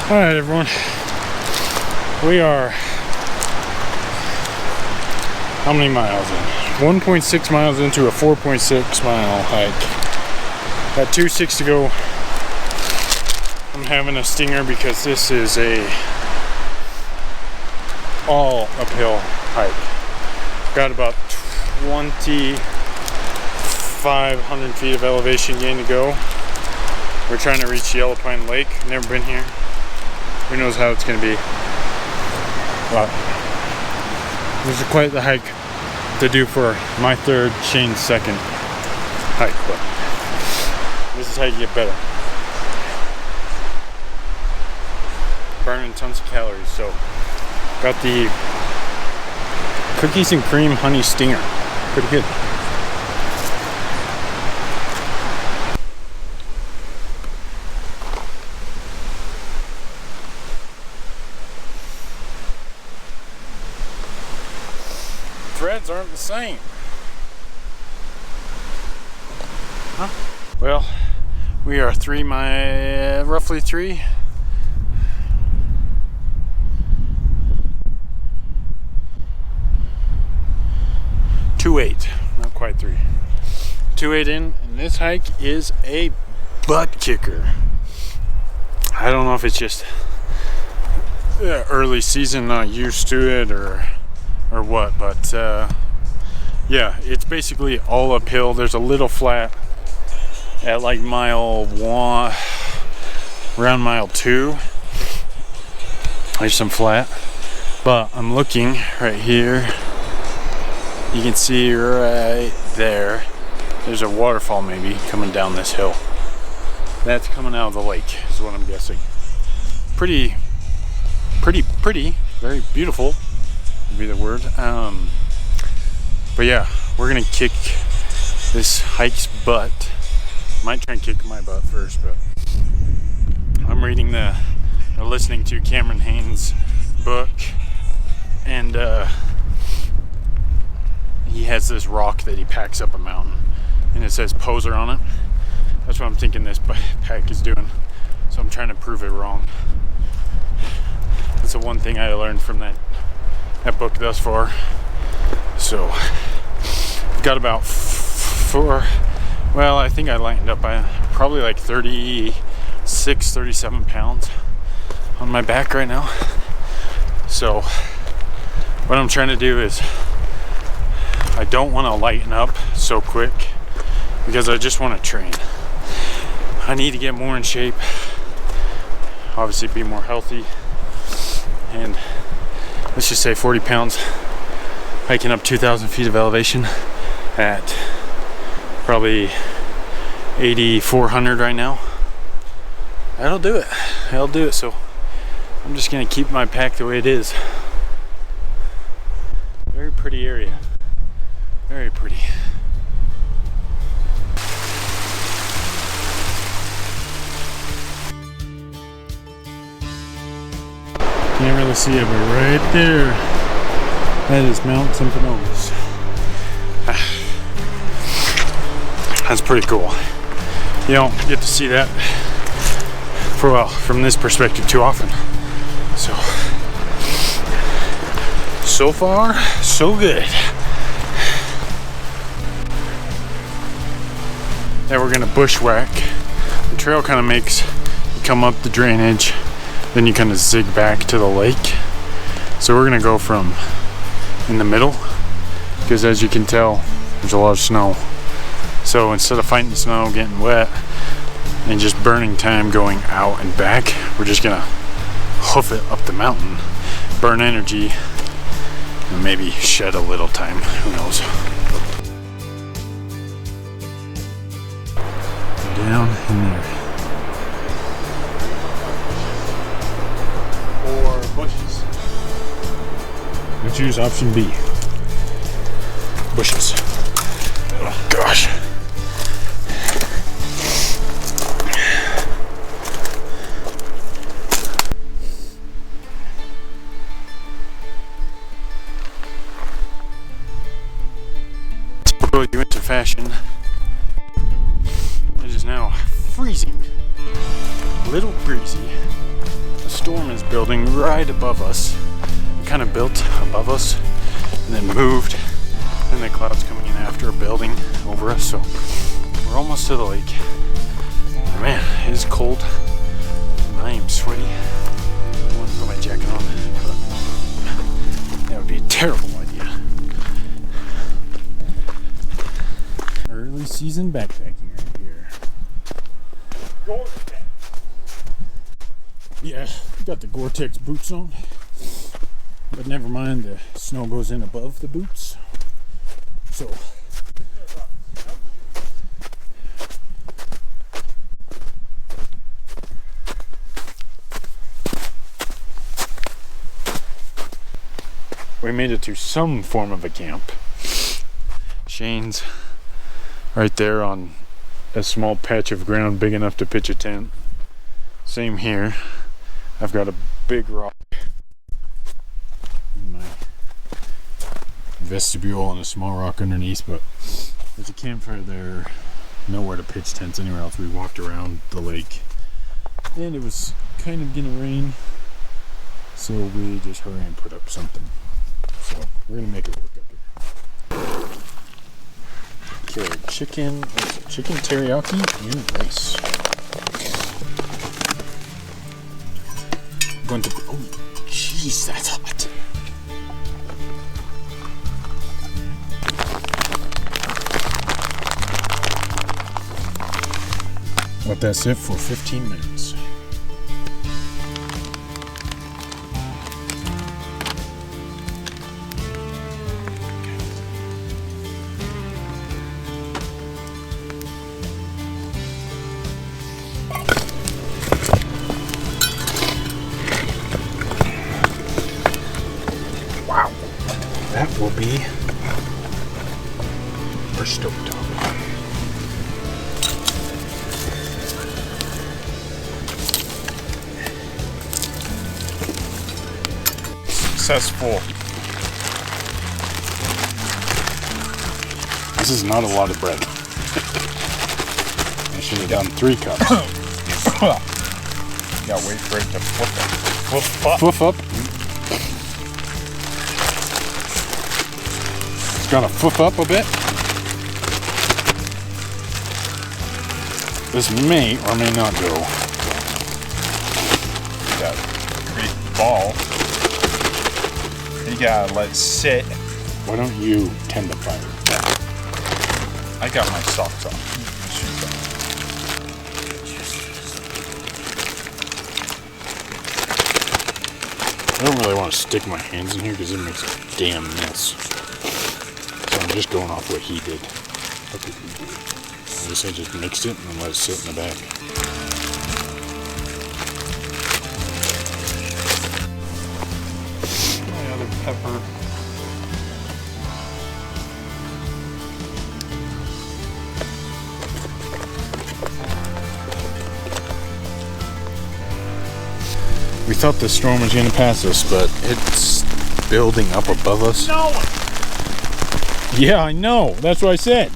Alright everyone, we are how many miles in? 1.6 miles into a 4.6 mile hike. Got 2.6 to go. I'm having a stinger because this is a all uphill hike. Got about 2,500 feet of elevation gain to go. We're trying to reach Yellow Pine Lake. Never been here. Who knows how it's going to be. But this is quite the hike to do for my third, Shane's second hike. But this is how you get better. Burning tons of calories. So got the cookies and cream honey stinger. Pretty good. Threads aren't the same. Huh? Well, we are roughly 2.8, not quite 3. 2.8 in, and this hike is a butt kicker. I don't know if it's just early season, not used to it, or what, but yeah, it's basically all uphill. There's a little flat at like mile 1, around mile 2. There's some flat, but I'm looking right here. You can see right there, there's a waterfall maybe coming down this hill. That's coming out of the lake, is what I'm guessing. Pretty, very beautiful would be the word. But yeah, we're gonna kick this hike's butt. Might try and kick my butt first, but I'm reading or listening to Cameron Haynes' book, and he has this rock that he packs up a mountain, and it says poser on it. That's what I'm thinking this pack is doing. So I'm trying to prove it wrong. That's the one thing I learned from that book thus far. So I've got about I think I lightened up by probably like 37 pounds on my back right now. So what I'm trying to do is, I don't want to lighten up so quick because I just want to train. I need to get more in shape, obviously be more healthy, and let's just say 40 pounds hiking up 2,000 feet of elevation at probably 8,400 right now. That'll do it. So I'm just gonna keep my pack the way it is. Very pretty area. Very pretty. Can't really see it, but right there, that is Mount Timpanogos. That's pretty cool. You don't get to see that from this perspective too often. So far, so good. Now we're gonna bushwhack. The trail kind of makes you come up the drainage, then you kind of zig back to the lake. So we're gonna go from in the middle, because as you can tell, there's a lot of snow. So instead of fighting the snow, getting wet, and just burning time going out and back, we're just gonna hoof it up the mountain, burn energy, and maybe shed a little time, who knows. Down in there. Or bushes. We choose option B. Bushes. Oh gosh. Uinta fashion. It is now freezing, a little breezy. The storm is building right above us. It kind of built above us and then moved. And the clouds coming in after, building over us. So we're almost to the lake. But man, it is cold. I am sweaty. I want to put my jacket on, but that would be a terrible idea. Early season backpacking right here. Gore-Tex. Yeah, got the Gore-Tex boots on. But never mind, the snow goes in above the boots. So we made it to some form of a camp. Shane's right there on a small patch of ground big enough to pitch a tent. Same here. I've got a big rock in my vestibule and a small rock underneath, but there's a campfire there. Nowhere to pitch tents anywhere else. We walked around the lake and it was kind of gonna rain, so we just hurry and put up something. So we're gonna make it work up here. Okay, chicken teriyaki and rice. I'm going to, oh jeez, that's hot. Let that sit for 15 minutes. Wow, that will be our stovetop. Successful. This is not a lot of bread. I should have done 3 cups. Yeah, wait for it to flip up. Fluff up. It's gonna fluff up a bit. This may or may not go. Got a big ball. You gotta let it sit. Why don't you tend the fire? I got my socks on. I don't really want to stick my hands in here because it makes a damn mess. So I'm just going off what he did. What did he do? I guess I just mixed it and then let it sit in the bag. My other pepper. We thought the storm was going to pass us, but it's building up above us. No! Yeah, I know. That's what I said.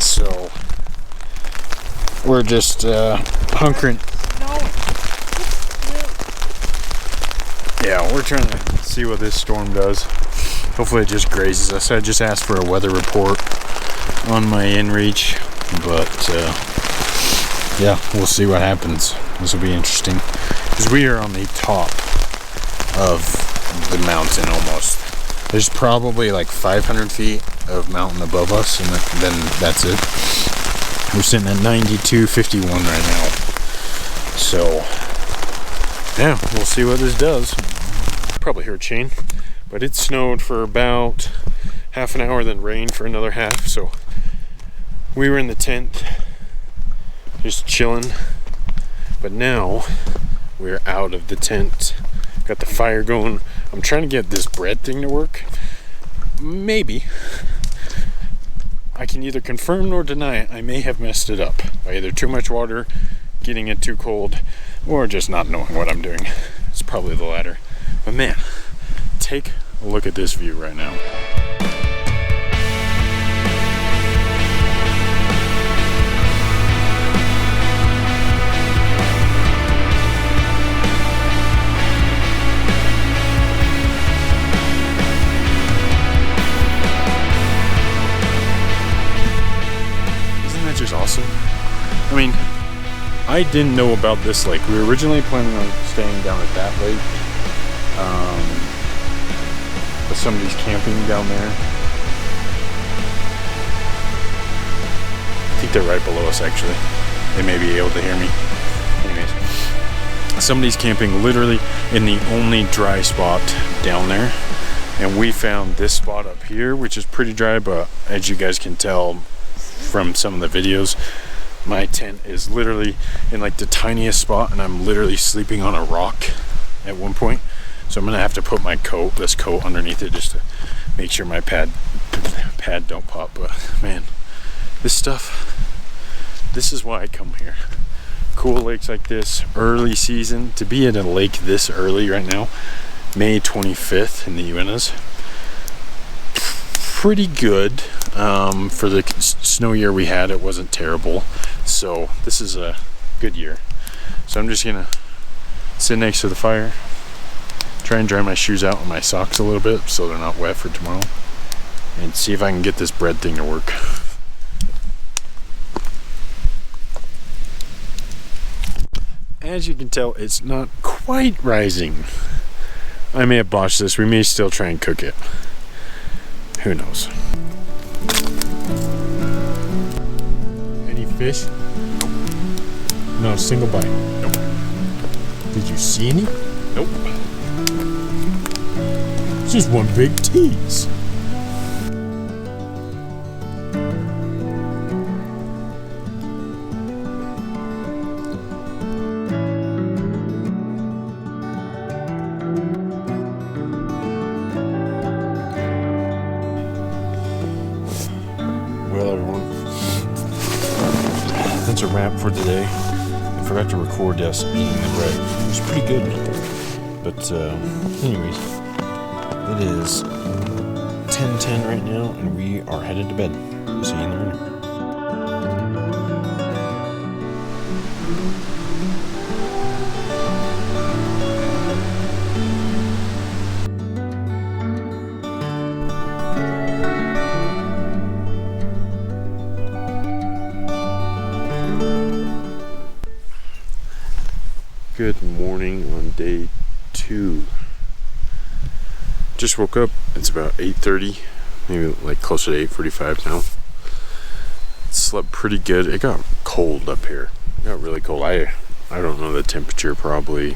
So, we're just hunkering. Yeah, we're trying to see what this storm does. Hopefully it just grazes us. I just asked for a weather report on my inReach, but yeah, we'll see what happens. This will be interesting because we are on the top of the mountain almost. There's probably like 500 feet of mountain above us, and then that's it. We're sitting at 92.51 right now. So, yeah, we'll see what this does. Probably heard Shane, but it snowed for about half an hour, then rained for another half. So, we were in the tent, just chilling. But now we're out of the tent. Got the fire going. I'm trying to get this bread thing to work. Maybe. I can neither confirm nor deny it. I may have messed it up by either too much water, getting it too cold, or just not knowing what I'm doing. It's probably the latter. But man, take a look at this view right now. I didn't know about this lake. We were originally planning on staying down at that lake. But somebody's camping down there. I think they're right below us, actually. They may be able to hear me. Anyways, somebody's camping literally in the only dry spot down there. And we found this spot up here, which is pretty dry, but as you guys can tell from some of the videos, my tent is literally in like the tiniest spot, and I'm literally sleeping on a rock at one point. So I'm gonna have to put my coat, this coat, underneath it just to make sure my pad don't pop. But man, this stuff, this is why I come here. Cool lakes like this, early season. To be at a lake this early right now, May 25th in the Uintas, pretty good. For the snow year we had, it wasn't terrible. So this is a good year. So I'm just gonna sit next to the fire, try and dry my shoes out and my socks a little bit so they're not wet for tomorrow, and see if I can get this bread thing to work. As you can tell, it's not quite rising. I may have botched this. We may still try and cook it. Who knows? Any fish? Not a single bite. Nope. Did you see any? Nope. It's just one big tease. Well, everyone, that's a wrap for today. I forgot to record us eating the bread. It was pretty good. But anyways, it is 10:10 right now, and we are headed to bed. See you in the morning. Good morning on day 2. Just woke up. It's about 8:30, maybe like closer to 8:45 now. Slept pretty good. It got cold up here. It got really cold. I don't know the temperature, probably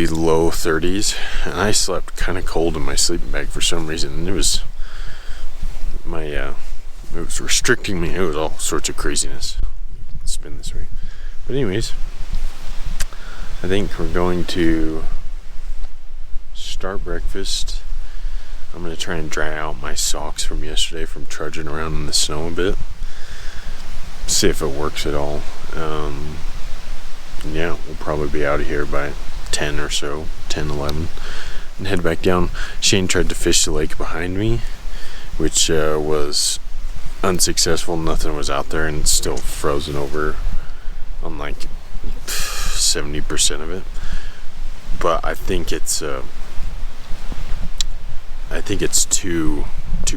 low 30s, and I slept kind of cold in my sleeping bag for some reason. And it was it was restricting me. It was all sorts of craziness. Spin this way. But anyways, I think we're going to start breakfast. I'm going to try and dry out my socks from yesterday from trudging around in the snow a bit. See if it works at all. Yeah, we'll probably be out of here by 10 or so, 10, 11, and head back down. Shane tried to fish the lake behind me, which was unsuccessful. Nothing was out there, and it's still frozen over on like 70% of it. But I think it's too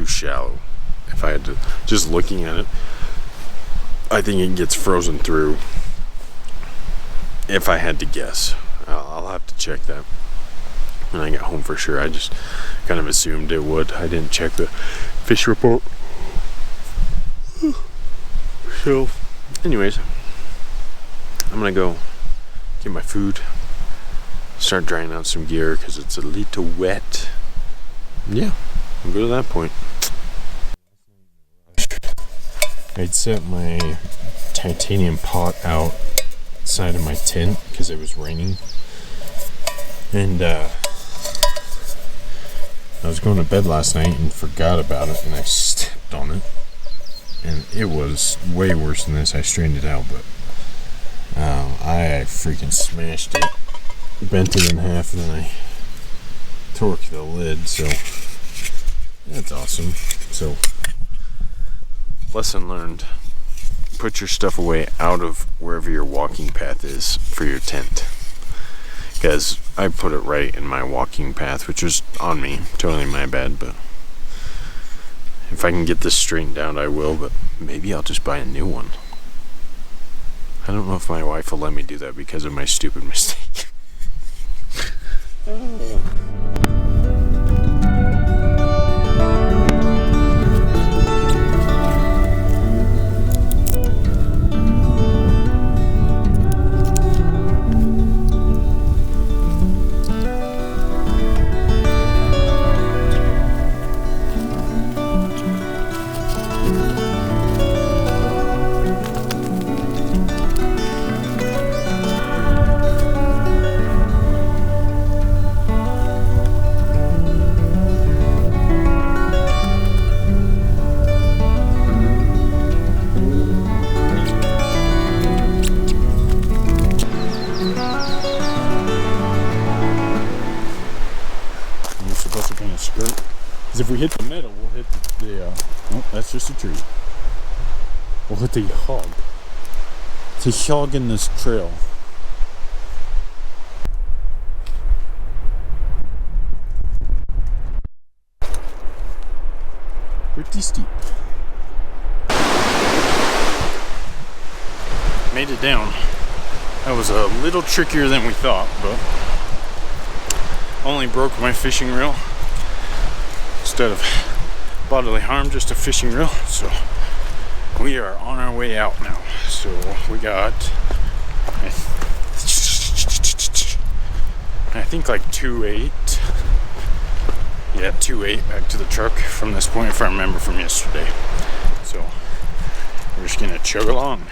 shallow. If I had to, just looking at it, I think it gets frozen through. If I had to guess, I'll have to check that when I get home for sure. I just kind of assumed it would. I didn't check the fish report. So, anyways, I'm gonna go get my food, start drying out some gear because it's a little wet. Yeah, I'll go to that point. I'd set my titanium pot outside of my tent because it was raining, and I was going to bed last night and forgot about it, and I stepped on it, and it was way worse than this. I straightened it out, but I freaking smashed it, bent it in half, and then I torqued the lid. So that's awesome. So lesson learned: put your stuff away out of wherever your walking path is for your tent, because I put it right in my walking path, which was on me, totally my bad. But if I can get this straightened out, I will. But maybe I'll just buy a new one. I don't know if my wife will let me do that because of my stupid mistake. Skirt. Because if we hit the meadow, we'll hit the oh, that's just a tree. We'll hit the hog. It's a hog in this trail. Pretty steep. Made it down. That was a little trickier than we thought, but only broke my fishing reel. Instead of bodily harm, just a fishing reel. So we are on our way out now. So we got I think like 2.8. Yeah, 2.8 back to the truck from this point, if I remember from yesterday. So we're just gonna chug along.